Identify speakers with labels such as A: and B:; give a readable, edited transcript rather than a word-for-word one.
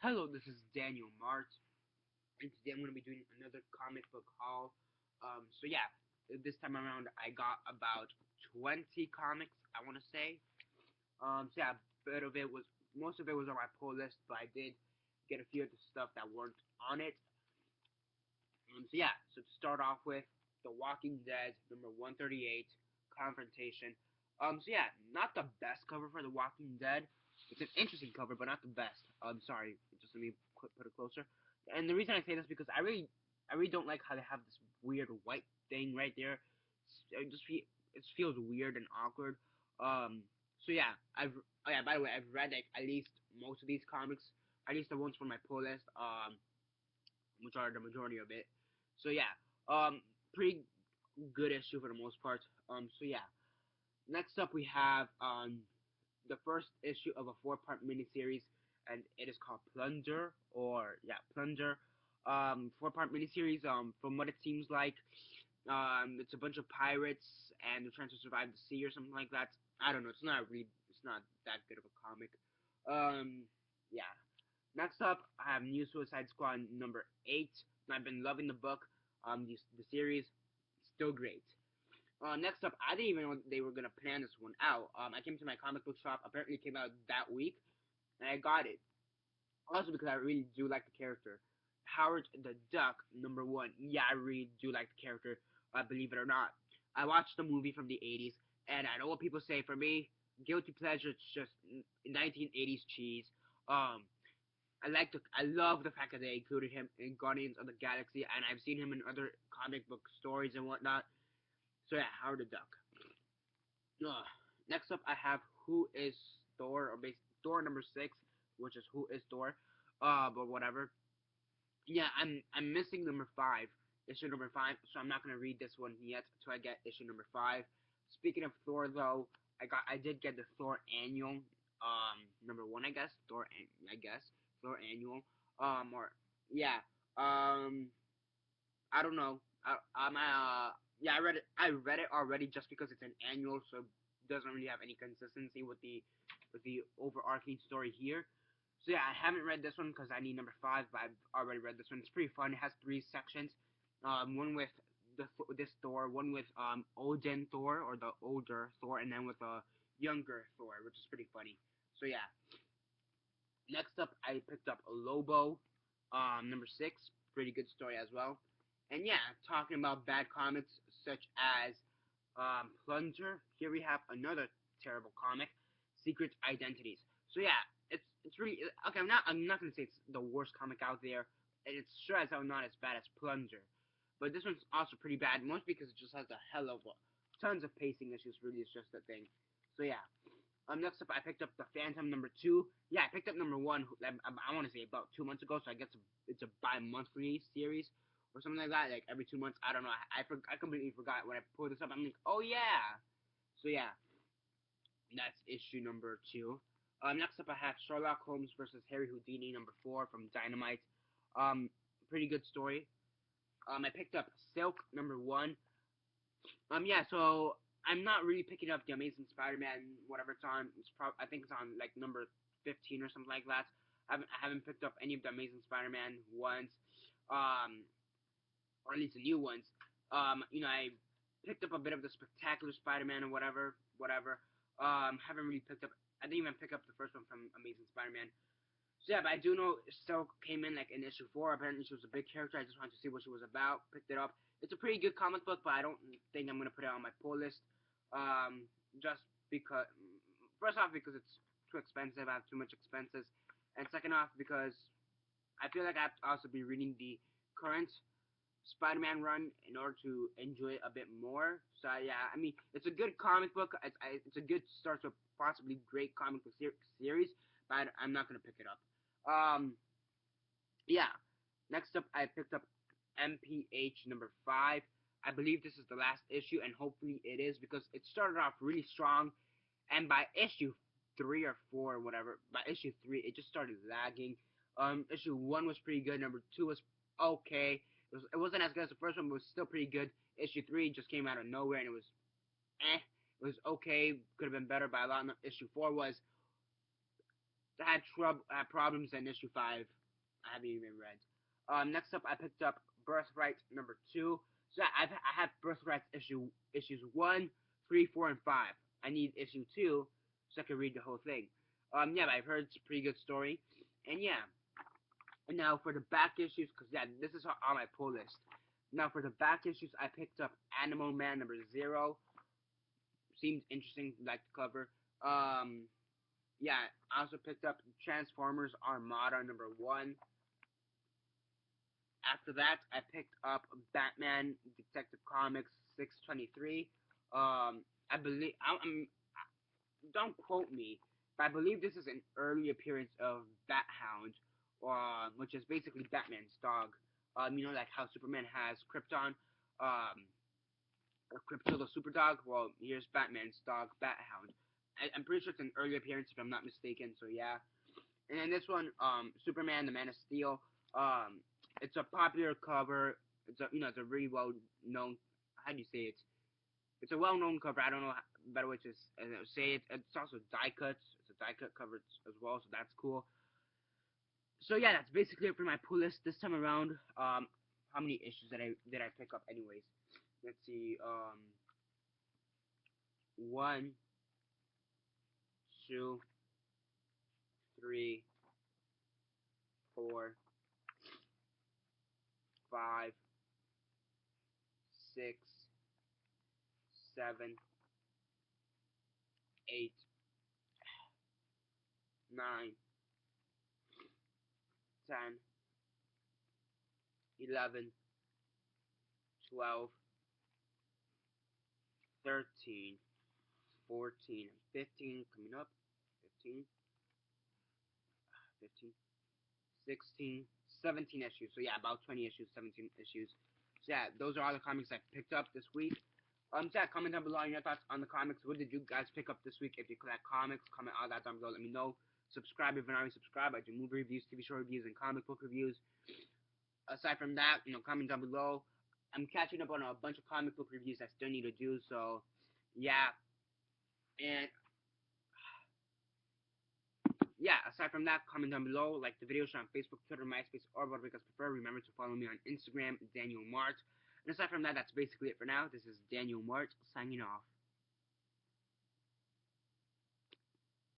A: Hello, this is Daniel Mart, and today I'm going to be doing another comic book haul. This time around I got about 20 comics, I want to say. Bit of it was, most of it was on my pull list, but I did get a few of the stuff that weren't on it. So to start off with, The Walking Dead, number 138, Confrontation. Not the best cover for The Walking Dead. It's an interesting cover, but not the best. Sorry, just let me put it closer. And the reason I say this is because I really don't like how they have this weird white thing right there. It feels weird and awkward. Um, By the way, I've read like at least most of these comics, at least the ones from my pull list. Which are the majority of it. So yeah, pretty good issue for the most part. Next up we have the first issue of a four-part miniseries, and it is called Plunder, or yeah, Plunder. Four-part miniseries. From what it seems like, it's a bunch of pirates and they're trying to survive the sea or something like that. I don't know. It's not that good of a comic. Yeah. Next up, I have New Suicide Squad number 8. I've been loving the book, the series, still great. Next up, I didn't even know they were gonna plan this one out. I came to my comic book shop. Apparently, it came out that week, and I got it. Also because I really do like the character, Howard the Duck number 1. Yeah, I really do like the character. Believe it or not, I watched the movie from the 80s, and I know what people say. For me, guilty pleasure. It's just 1980s cheese. Um, I love the fact that they included him in Guardians of the Galaxy, and I've seen him in other comic book stories and whatnot. So yeah, Howard the Duck. Ugh. Next up, I have Who is Thor, or Thor number 6, which is Who is Thor. But whatever. Yeah, I'm missing number 5, issue number 5, so I'm not gonna read this one yet until I get issue number 5. Speaking of Thor, though, I did get the Thor annual, number 1, I guess. Thor annual, or yeah, I don't know. Yeah, I read it already just because it's an annual, so it doesn't really have any consistency with the overarching story here. So yeah, I haven't read this one because I need number 5, but I've already read this one. It's pretty fun. It has 3 sections. One with this Thor, one with Odin Thor, or the older Thor, and then with a younger Thor, which is pretty funny. So yeah. Next up, I picked up Lobo, number 6. Pretty good story as well. And yeah, talking about bad comics such as Plunger. Here we have another terrible comic, Secret Identities. So yeah, it's really okay. I'm not gonna say it's the worst comic out there, and it's sure as hell not as bad as Plunger. But this one's also pretty bad, mostly because it just has a hell of tons of pacing issues. Really, it's just a thing. So yeah. Next up, I picked up the Phantom number 2. Yeah, I picked up number 1. I want to say about 2 months ago. So I guess it's a bi-monthly series or something like that. Like every 2 months. I don't know. I completely forgot when I pulled this up. I'm like, oh yeah. So yeah, that's issue number 2. Next up, I have Sherlock Holmes versus Harry Houdini number 4 from Dynamite. Um, Pretty good story. I picked up Silk number 1. Yeah, so I'm not really picking up the Amazing Spider-Man, whatever it's on. I think it's on like number 15 or something like that. I haven't picked up any of the Amazing Spider-Man ones, um, or at least the new ones. I picked up a bit of the Spectacular Spider-Man or whatever. Haven't really picked up. I didn't even pick up the first one from Amazing Spider-Man. So yeah, but I do know Silk came in like in issue 4. Apparently she was a big character. I just wanted to see what she was about. Picked it up. It's a pretty good comic book, but I don't think I'm gonna put it on my pull list. Just because, first off, because it's too expensive. I have too much expenses, and second off, because I feel like I have to also be reading the current Spider-Man run in order to enjoy it a bit more. So yeah, I mean, it's a good comic book. It's a good start to a possibly great comic book series, but I'm not gonna pick it up. Um, yeah. Next up, I picked up MPH number 5. I believe this is the last issue, and hopefully it is because it started off really strong, and by issue 3 or 4 or whatever, by issue 3 it just started lagging. Issue 1 was pretty good. Number 2 was okay. It wasn't as good as the first one, but it was still pretty good. Issue 3 just came out of nowhere, and it was eh. It was okay. Could have been better by a lot. Issue 4 was that had problems in issue 5. I haven't even read. Next up, I picked up Birthright number 2. So I have Birthright issues 1, 3, 4, and 5. I need issue 2 so I can read the whole thing. Yeah, I've heard it's a pretty good story. And yeah. And now for the back issues, because yeah, this is on my pull list. Now for the back issues, I picked up Animal Man number 0. Seemed interesting, like the cover. Yeah, I also picked up Transformers Armada number 1. After that, I picked up Batman Detective Comics 623. I believe don't quote me, but I believe this is an early appearance of Bat Hound, which is basically Batman's dog. You know, like how Superman has Krypton, or Krypto the super dog. Well, here's Batman's dog, Bat Hound. I'm pretty sure it's an early appearance if I'm not mistaken. So yeah. And then this one, Superman, the Man of Steel. It's a popular cover. It's a really well known. How do you say it? It's a well known cover. I don't know a better way to say it. It's also die cuts. It's a die cut cover as well, so that's cool. So yeah, that's basically it for my pull list this time around. How many issues did I pick up anyways? Let's see. 1, 2, 3, 4, 5, 6, 7, 8, 9, 10, 11, 12, 13, 14, 15 coming up. 15, 15, 16, 17 issues. So yeah, about 20 issues, 17 issues. So yeah, those are all the comics I picked up this week. So yeah, comment down below on your thoughts on the comics. What did you guys pick up this week? If you collect comics, comment all that down below. Let me know. Subscribe if you're not already subscribed. I do movie reviews, TV show reviews, and comic book reviews. Aside from that, comment down below. I'm catching up on a bunch of comic book reviews I still need to do. So yeah, and yeah, aside from that, comment down below, like the video, share on Facebook, Twitter, MySpace, or whatever you guys prefer. Remember to follow me on Instagram, Daniel Mart. And aside from that, that's basically it for now. This is Daniel Mart, signing off.